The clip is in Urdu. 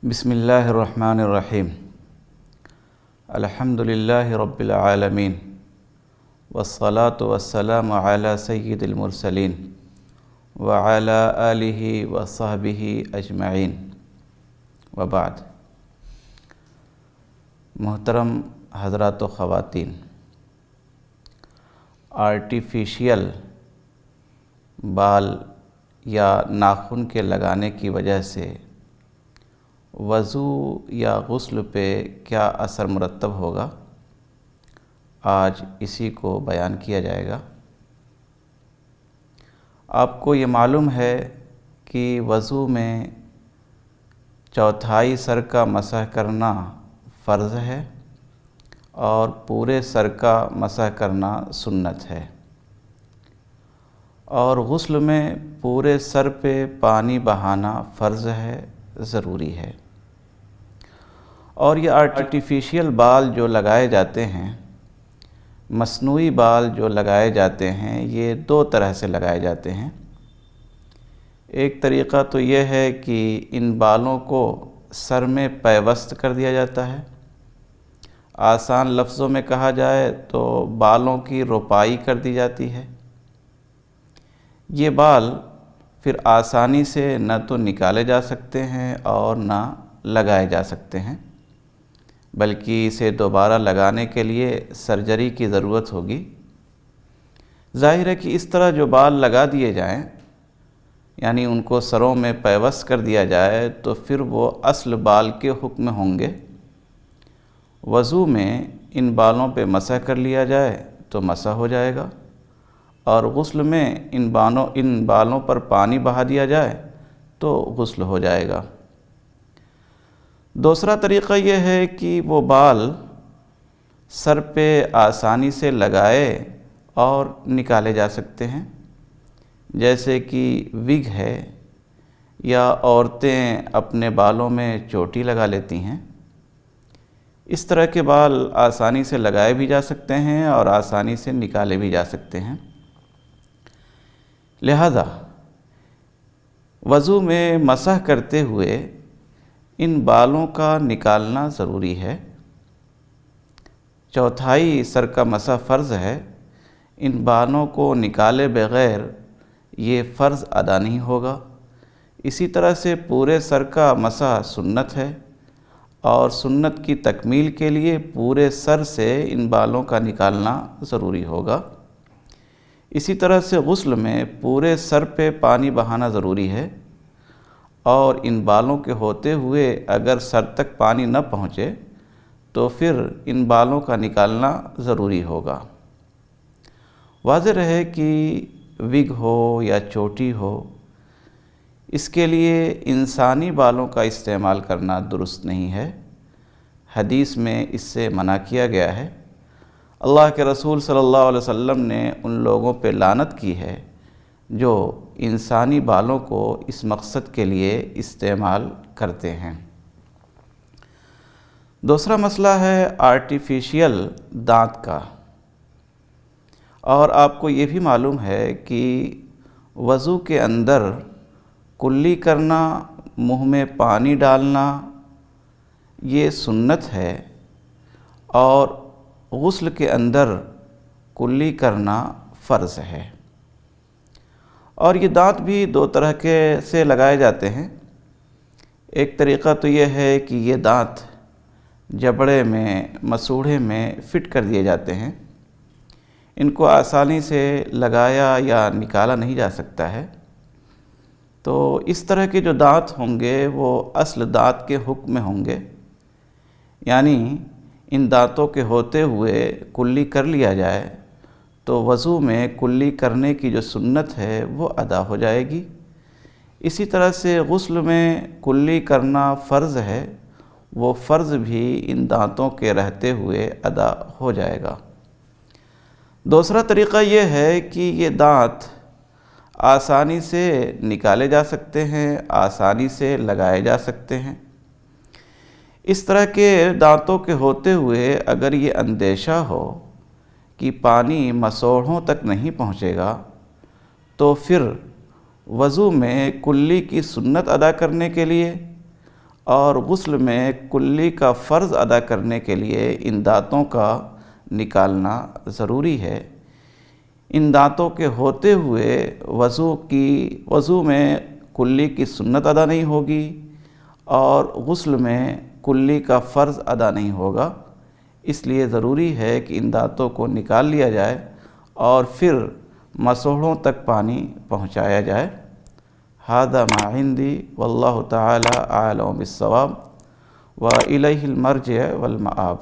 بسم اللہ الرحمن الرحیم الحمد للہ رب العالمین والصلاة والسلام علی سید المرسلین وعلی آلہ وصحبہ اجمعین وبعد۔ محترم حضرات و خواتین، آرٹیفیشیل بال یا ناخن کے لگانے کی وجہ سے وضو یا غسل پہ کیا اثر مرتب ہوگا، آج اسی کو بیان کیا جائے گا۔ آپ کو یہ معلوم ہے کہ وضو میں چوتھائی سر کا مسح کرنا فرض ہے اور پورے سر کا مسح کرنا سنت ہے، اور غسل میں پورے سر پہ پانی بہانا فرض ہے، ضروری ہے۔ اور یہ آرٹیفیشیل بال جو لگائے جاتے ہیں، مصنوعی بال جو لگائے جاتے ہیں، یہ دو طرح سے لگائے جاتے ہیں۔ ایک طریقہ تو یہ ہے کہ ان بالوں کو سر میں پیوست کر دیا جاتا ہے، آسان لفظوں میں کہا جائے تو بالوں کی روپائی کر دی جاتی ہے۔ یہ بال پھر آسانی سے نہ تو نکالے جا سکتے ہیں اور نہ لگائے جا سکتے ہیں، بلکہ اسے دوبارہ لگانے کے لیے سرجری کی ضرورت ہوگی۔ ظاہر ہے کہ اس طرح جو بال لگا دیے جائیں، یعنی ان کو سروں میں پیوست کر دیا جائے، تو پھر وہ اصل بال کے حکم ہوں گے۔ وضو میں ان بالوں پہ مسح کر لیا جائے تو مسح ہو جائے گا، اور غسل میں ان بالوں پر پانی بہا دیا جائے تو غسل ہو جائے گا۔ دوسرا طریقہ یہ ہے کہ وہ بال سر پہ آسانی سے لگائے اور نکالے جا سکتے ہیں، جیسے کہ وگ ہے، یا عورتیں اپنے بالوں میں چوٹی لگا لیتی ہیں۔ اس طرح کے بال آسانی سے لگائے بھی جا سکتے ہیں اور آسانی سے نکالے بھی جا سکتے ہیں۔ لہذا وضو میں مسح کرتے ہوئے ان بالوں کا نکالنا ضروری ہے۔ چوتھائی سر کا مسح فرض ہے، ان بالوں کو نکالے بغیر یہ فرض ادا نہیں ہوگا۔ اسی طرح سے پورے سر کا مسح سنت ہے، اور سنت کی تکمیل کے لیے پورے سر سے ان بالوں کا نکالنا ضروری ہوگا۔ اسی طرح سے غسل میں پورے سر پہ پانی بہانا ضروری ہے، اور ان بالوں کے ہوتے ہوئے اگر سر تک پانی نہ پہنچے تو پھر ان بالوں کا نکالنا ضروری ہوگا۔ واضح رہے کہ وگ ہو یا چوٹی ہو، اس کے لیے انسانی بالوں کا استعمال کرنا درست نہیں ہے، حدیث میں اس سے منع کیا گیا ہے۔ اللہ کے رسول صلی اللہ علیہ وسلم نے ان لوگوں پہ لعنت کی ہے جو انسانی بالوں کو اس مقصد کے لیے استعمال کرتے ہیں۔ دوسرا مسئلہ ہے آرٹیفیشیل دانت کا، اور آپ کو یہ بھی معلوم ہے کہ وضو کے اندر کلی کرنا، منہ میں پانی ڈالنا، یہ سنت ہے، اور غسل کے اندر کلی کرنا فرض ہے۔ اور یہ دانت بھی دو طرح کے سے لگائے جاتے ہیں۔ ایک طریقہ تو یہ ہے کہ یہ دانت جبڑے میں، مسوڑھے میں فٹ کر دیے جاتے ہیں، ان کو آسانی سے لگایا یا نکالا نہیں جا سکتا ہے۔ تو اس طرح کے جو دانت ہوں گے وہ اصل دانت کے حکم میں ہوں گے، یعنی ان دانتوں کے ہوتے ہوئے کلی کر لیا جائے تو وضو میں کلی کرنے کی جو سنت ہے وہ ادا ہو جائے گی۔ اسی طرح سے غسل میں کلی کرنا فرض ہے، وہ فرض بھی ان دانتوں کے رہتے ہوئے ادا ہو جائے گا۔ دوسرا طریقہ یہ ہے کہ یہ دانت آسانی سے نکالے جا سکتے ہیں، آسانی سے لگائے جا سکتے ہیں۔ اس طرح کے دانتوں کے ہوتے ہوئے اگر یہ اندیشہ ہو کہ پانی مسوڑھوں تک نہیں پہنچے گا، تو پھر وضو میں کلی کی سنت ادا کرنے کے لیے اور غسل میں کلی کا فرض ادا کرنے کے لیے ان دانتوں کا نکالنا ضروری ہے۔ ان دانتوں کے ہوتے ہوئے وضو میں کلی کی سنت ادا نہیں ہوگی اور غسل میں کلی کا فرض ادا نہیں ہوگا، اس لیے ضروری ہے کہ ان دانتوں کو نکال لیا جائے اور پھر مسوڑھوں تک پانی پہنچایا جائے۔ ھذا ما عندی واللہ تعالی اعلم بالصواب وإلیہ المرجع والمآب۔